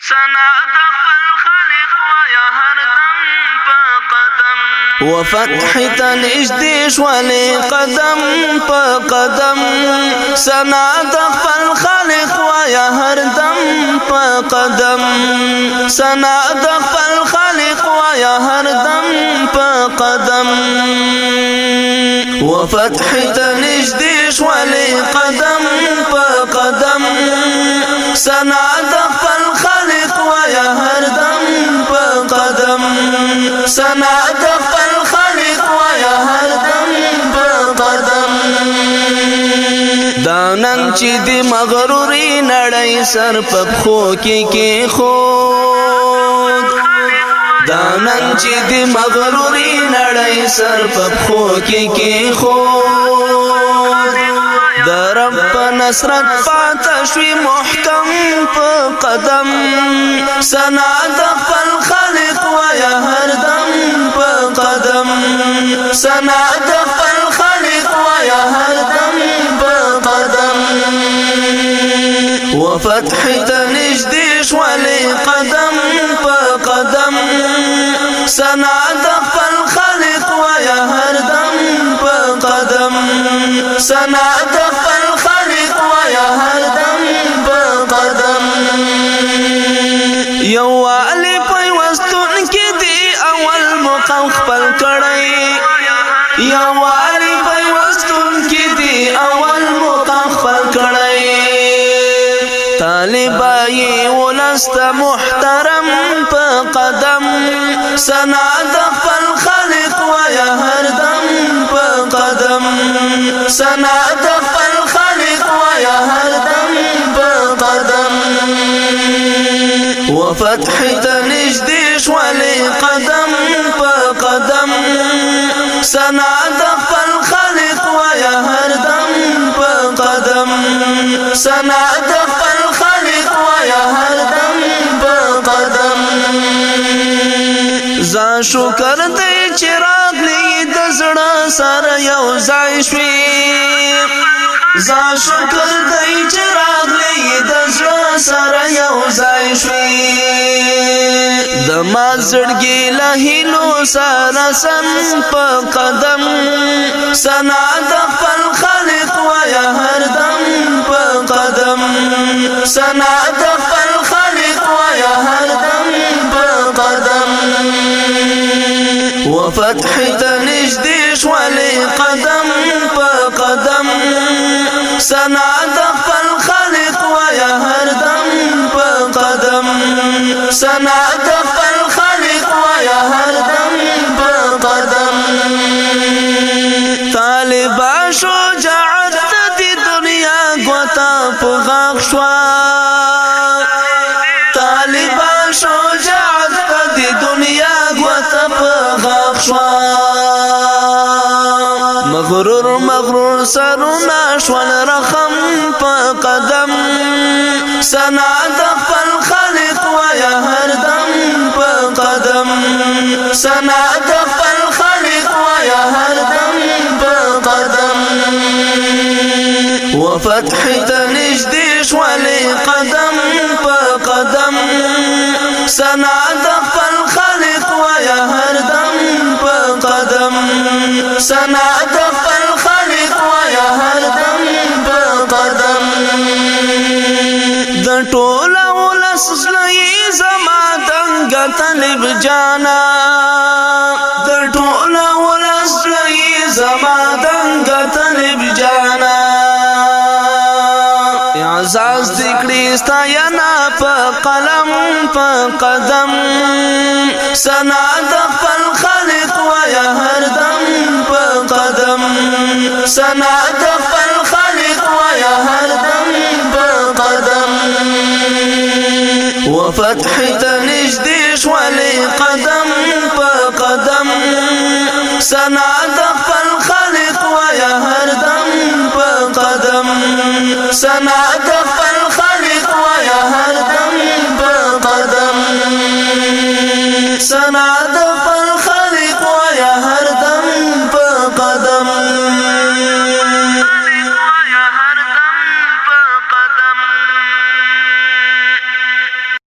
سنا د خپل خالق وایا هر دم په قدم وفتح تنجدي شوالي قدم په قدم سنا د خپل خالق وایا هر دم په قدم سنا د خپل خالق وایا هر دم په قدم وفتح تنجدي شوالي قدم په قدم سنا د خپل خالق وایا هر دم په قدم سنا د خپل خالق وایا هر دم په قدم دانن چې د مغروري نړۍ سر په خو کې خود دانن چې د مغروري نړۍ سر په خو کې خود درب نصرت پاتشوی محکم په قدم سنا د خپل خالق وایا هر دم په قدم سنا د خپل خالق وایا هر دم په قدم وفتح تنجدي شوالي قدم په قدم سنا د خپل خالق وایا هر دم په قدم سنا د خپل خالق وایا هر دم په قدم یو والی پیوستون کې دی اول مقام خپل کړی یو والی پیوستون کې دی اول مقام خپل کړی طالبای ولست محترم په قدم سنا د خپل خالق وایا هر دم په قدم سنا د خپل خالق وایا هر دم په قدم وفتح تنجدي شوالي قدم په قدم سنا د خپل خالق وایا هر دم په قدم سنا د خپل خالق وایا هر دم په قدم زا شکر دی چې راغلی د زړه سره یو ځای شوي زا شکر دی چې راغلی د زړه سره یو ځای شوي د ما زړګي له هیلو سره سم په قدم سنا د خپل خالق وایا هر دم په قدم سنا د خپل خالق وایا هر دم په قدم وفتح تنجدي شوالي قدم په قدم سنا د خپل خالق وایا هر دم په قدم سنا د خپل خالق وایا هر دم په قدم طالبا شجاعت د دنیا غوتا په غاښ شوا طالبا شجاعت د دنیا غوتا په غاښ شوا مغرور سرونه شول رقم په قدم سنا د خپل خالق وایا هر دم په قدم سنا د خپل خالق وایا هر دم په قدم وفتح تنجدي شوالي قدم په قدم سنا د خپل خالق وایا هر دم په قدم سنا د خپل خالق وایا هر دم په قدم د ټوله ولس زړی زما دنګ طالب جانا د ټوله ولس زړی زما دنګ طالب جانا اعزاز دکړي ستاینا په قلم په قدم سنا د خپل خالق وایا هر دم په قدم سنا د خپل خالق وایا هر دم په قدم وفتح تنجدي شوالي قدم په قدم سنا د خپل خالق وایا هر دم په قدم سنا د خپل